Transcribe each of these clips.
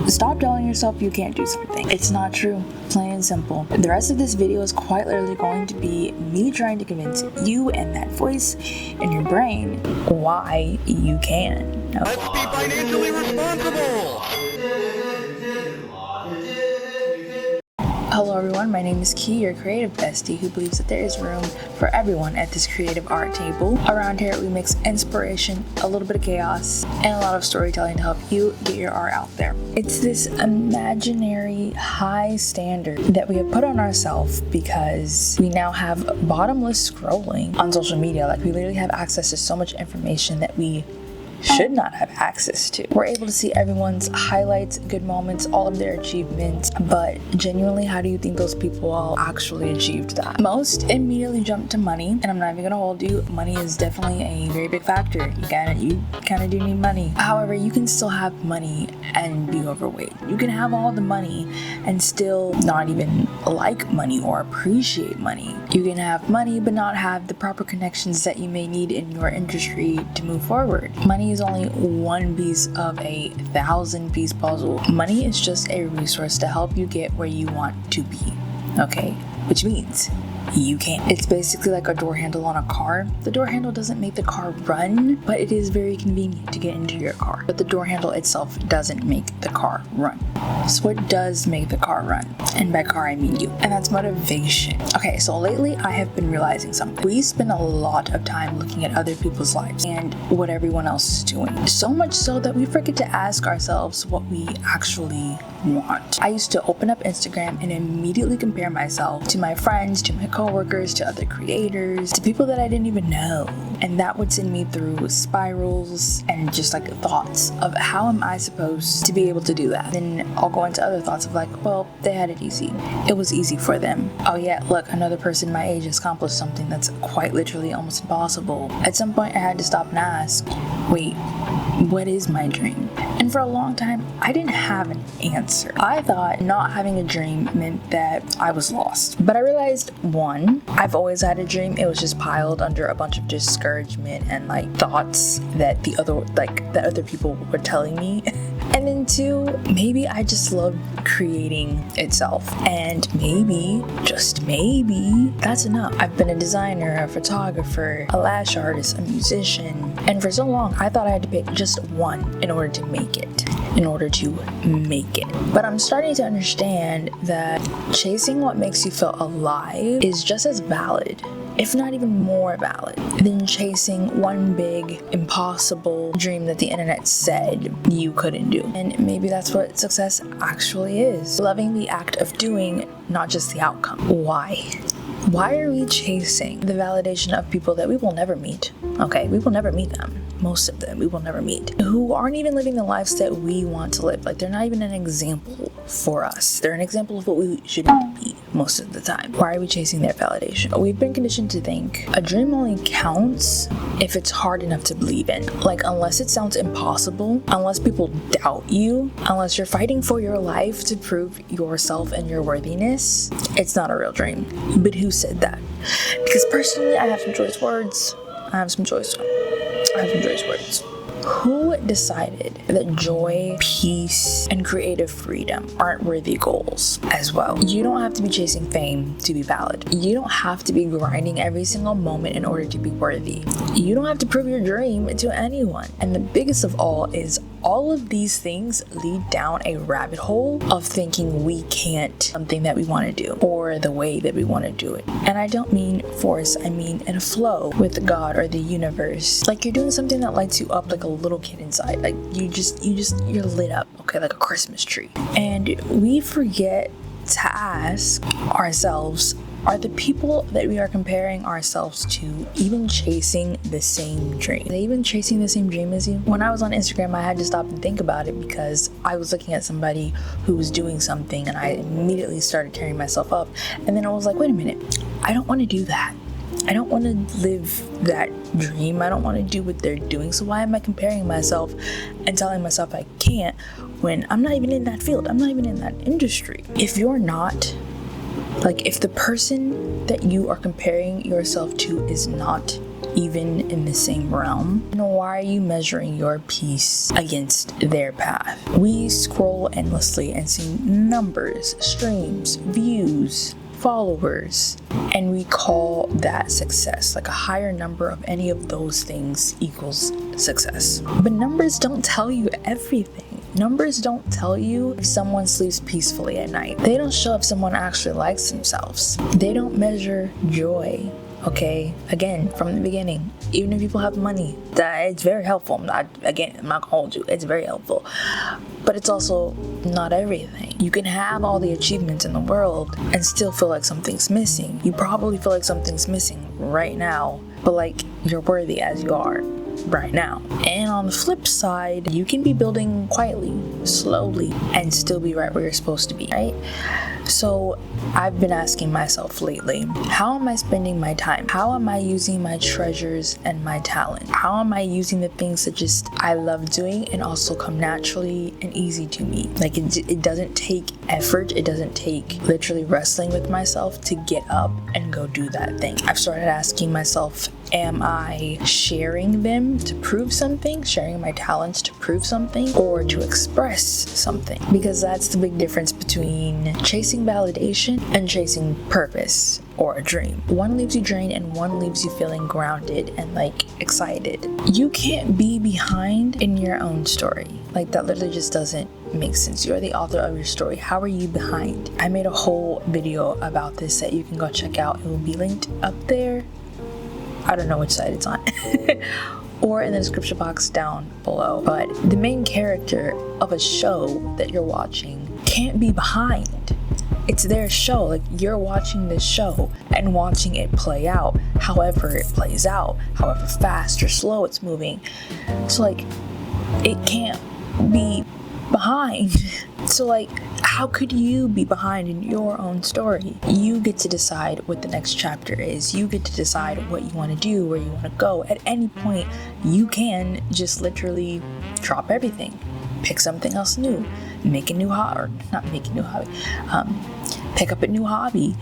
Stop telling yourself you can't do something. It's not true. Plain and simple. The rest of this video is quite literally going to be me trying to convince you and that voice in your brain why you can. Let's be financially responsible! Hello everyone, my name is Key, your creative bestie who believes that there is room for everyone at this creative art table. Around here we mix inspiration, a little bit of chaos, and a lot of storytelling to help you get your art out there. It's this imaginary high standard that we have put on ourselves because we now have bottomless scrolling on social media. Like, we literally have access to so much information that we should not have access to. We're able to see everyone's highlights, good moments, all of their achievements, but genuinely, how do you think those people all actually achieved that? Most immediately jump to money, and I'm not even gonna hold you. Money is definitely a very big factor. You kind of do need money. However, you can still have money and be overweight. You can have all the money and still not even like money or appreciate money. You can have money but not have the proper connections that you may need in your industry to move forward. Money is only one piece of a 1,000-piece puzzle. Money is just a resource to help you get where you want to be, okay? Which means you can't. It's basically like a door handle on a car. The door handle doesn't make the car run, but it is very convenient to get into your car. But the door handle itself doesn't make the car run. So what does make the car run? And by car, I mean you. And that's motivation. Okay, so lately I have been realizing something. We spend a lot of time looking at other people's lives and what everyone else is doing. So much so that we forget to ask ourselves what we actually want. I used to open up Instagram and immediately compare myself to my friends, to my co-workers, to other creators, to people that I didn't even know. And that would send me through spirals and just like thoughts of how am I supposed to be able to do that? Then I'll go into other thoughts of like, well, they had it easy. It was easy for them. Oh yeah, look, another person my age has accomplished something that's quite literally almost impossible. At some point I had to stop and ask, wait, what is my dream? And for a long time, I didn't have an answer. I thought not having a dream meant that I was lost. But I realized, one, I've always had a dream. It was just piled under a bunch of discouragement and like thoughts that other people were telling me. And then two, maybe I just love creating itself. And maybe, just maybe, that's enough. I've been a designer, a photographer, a lash artist, a musician. And for so long, I thought I had to pick just one in order to make it. But I'm starting to understand that chasing what makes you feel alive is just as valid, if not even more valid, than chasing one big, impossible dream that the internet said you couldn't do. And maybe that's what success actually is. Loving the act of doing, not just the outcome. Why? Why are we chasing the validation of people that we will never meet? Okay, we will never meet them. Most of them we will never meet, who aren't even living the lives that we want to live. Like, they're not even an example for us. They're an example of what we should be most of the time. Why are we chasing their validation? We've been conditioned to think a dream only counts if it's hard enough to believe in. Like, unless it sounds impossible, unless people doubt you, unless you're fighting for your life to prove yourself and your worthiness, it's not a real dream. But who said that? Because personally, I have some choice words. Who decided that joy, peace, and creative freedom aren't worthy goals as well? You don't have to be chasing fame to be valid. You don't have to be grinding every single moment in order to be worthy. You don't have to prove your dream to anyone. And the biggest of all is all of these things lead down a rabbit hole of thinking we can't something that we want to do or the way that we want to do it. And I don't mean force, I mean in a flow with God or the universe. Like, you're doing something that lights you up like a little kid inside. Like, you're lit up, okay, like a Christmas tree. And we forget to ask ourselves, are the people that we are comparing ourselves to even chasing the same dream? Are they even chasing the same dream as you? When I was on Instagram, I had to stop and think about it because I was looking at somebody who was doing something and I immediately started tearing myself up. And then I was like, wait a minute, I don't want to do that. I don't want to live that dream. I don't want to do what they're doing. So why am I comparing myself and telling myself I can't when I'm not even in that field? I'm not even in that industry. If you're not, like, if the person that you are comparing yourself to is not even in the same realm? And why are you measuring your peace against their path? We scroll endlessly and see numbers, streams, views, followers, and we call that success. Like a higher number of any of those things equals success. But numbers don't tell you everything. Numbers don't tell you if someone sleeps peacefully at night. They don't show if someone actually likes themselves. They don't measure joy. Okay, again, from the beginning, even if people have money, that it's very helpful. I'm not gonna hold you, it's very helpful, but it's also not everything. You can have all the achievements in the world and still feel like something's missing. You probably feel like something's missing right now, but like you're worthy as you are right now. And on the flip side, you can be building quietly, slowly, and still be right where you're supposed to be, right? So I've been asking myself lately, how am I spending my time? How am I using my treasures and my talent? How am I using the things that just I love doing and also come naturally and easy to me? Like it doesn't take effort. It doesn't take literally wrestling with myself to get up and go do that thing. I've started asking myself, am I sharing them to prove something, sharing my talents to prove something, or to express something? Because that's the big difference between chasing validation and chasing purpose or a dream. One leaves you drained and one leaves you feeling grounded and like excited. You can't be behind in your own story. Like that literally just doesn't make sense. You're the author of your story. How are you behind? I made a whole video about this that you can go check out. It will be linked up there. I don't know which side it's on. Or in the description box down below. But the main character of a show that you're watching can't be behind. It's their show. Like you're watching this show and watching it play out, however it plays out, however fast or slow it's moving. So like it can't be behind. So like how could you be behind in your own story? You get to decide what the next chapter is. You get to decide what you want to do, where you want to go. At any point you can just literally drop everything, pick something else new, make a new hobby, or not make a new hobby, pick up a new hobby,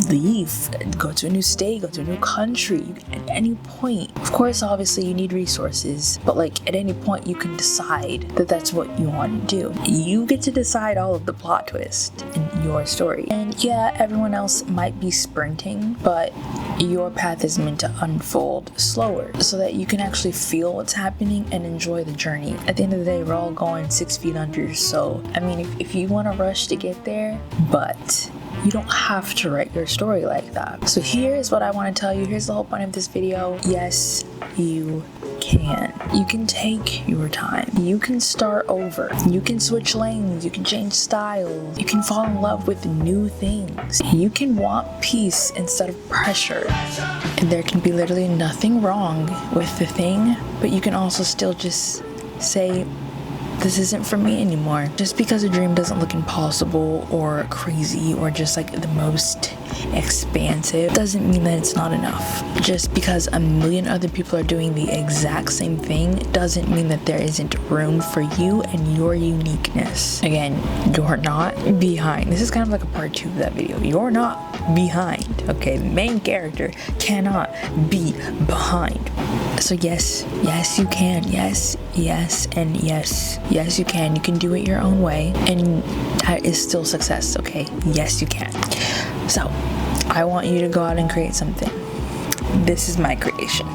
leave, go to a new state, go to a new country. At any point, of course, obviously you need resources, but like at any point you can decide that that's what you want to do. You get to decide all of the plot twists in your story. And yeah, everyone else might be sprinting, but your path is meant to unfold slower so that you can actually feel what's happening and enjoy the journey. At the end of the day, we're all going 6 feet under, so I mean, if you want to rush to get there, but you don't have to write your story like that. So here's what I want to tell you. Here's the whole point of this video. Yes, you can. You can take your time. You can start over. You can switch lanes. You can change styles. You can fall in love with new things. You can want peace instead of pressure. And there can be literally nothing wrong with the thing, but you can also still just say, this isn't for me anymore. Just because a dream doesn't look impossible or crazy or just like the most expansive doesn't mean that it's not enough. Just because a million other people are doing the exact same thing doesn't mean that there isn't room for you and your uniqueness. Again, you're not behind. This is kind of like a part 2 of that video. You're not behind, okay? The main character cannot be behind. So yes you can. Yes, and yes you can. You can do it your own way, and that is still success, okay? Yes, you can. So I want you to go out and create something. This is my creation.